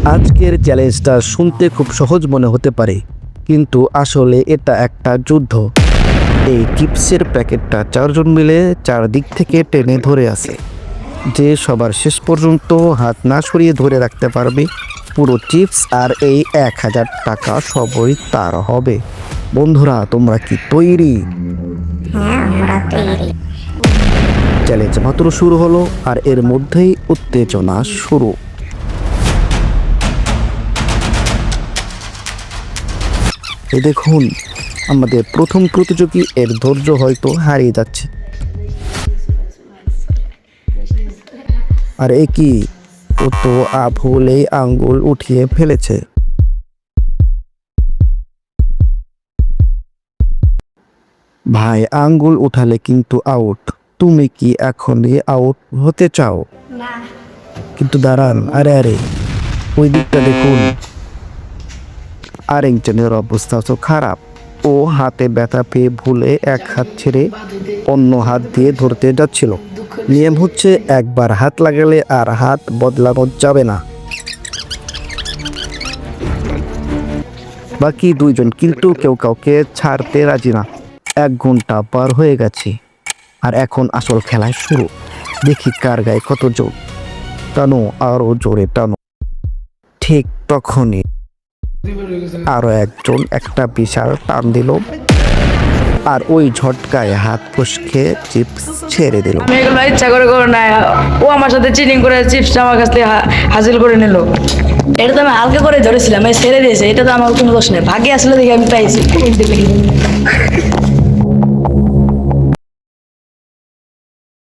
আজকের চ্যালেঞ্জটা শুনতে খুব সহজ মনে হতে পারে, কিন্তু আসলে এটা একটা যুদ্ধ। এই চিপসের প্যাকেটটা চারজন মিলে চারদিক থেকে টেনে ধরে আছে। যে সবার শেষ পর্যন্ত হাত না সরিয়ে ধরে রাখতে পারবে, পুরো চিপস আর এই 1000 টাকা সবই তার হবে। বন্ধুরা, তোমরা কি তৈরি? চ্যালেঞ্জ মাত্র শুরু হলো, আর এর মধ্যেই উত্তেজনা শুরু। এই দেখুন, আমাদের প্রথম প্রতিযোগী, এর ধৈর্য হয়তো হারিয়ে যাচ্ছে। আর এ কি, ও তো ভুলেই আঙ্গুল উঠিয়ে ফেলেছে। ভাই, আঙ্গুল উঠালে কিন্তু আউট। তুমি কি এখনই আউট হতে চাও? না। কিন্তু দাঁড়ান, আরে আরে, ওই দিকটা দেখুন, আরেকজনের অবস্থা তো খারাপ। ও হাতে ব্যথা পেয়ে ভুলে এক হাত ছেড়ে অন্য হাত দিয়ে ধরতে যাচ্ছিল। নিয়ম হচ্ছে, একবার হাত লাগালে আর হাত বদলানো যাবে না। বাকি দুইজন কিন্তু কেউ কাউকে ছাড়তে রাজি না। 1 ঘন্টা পার হয়ে গেছে, আর এখন আসল খেলা শুরু। দেখি কার গায়ে কত জোর। টানো, আরো জোরে টানো। ঠিক তখনই আরো একজন একটা বিশাল টান দিল, আর ওই ঝটকায় হাত ফসকে চিপস ছেড়ে দিল। আমি এগুলো ইচ্ছা করে না, ও আমার সাথে চিটিং করে চিপসটা আমার কাছ থেকে হাসিল করে নিল। এটা তো আমি হালকা করে ধরেছিলাম, ছেড়ে দিয়েছে। এটা তো আমার কোনো দোষ নেই, ভাগ্যে আসলে দেখি আমি পাইছি।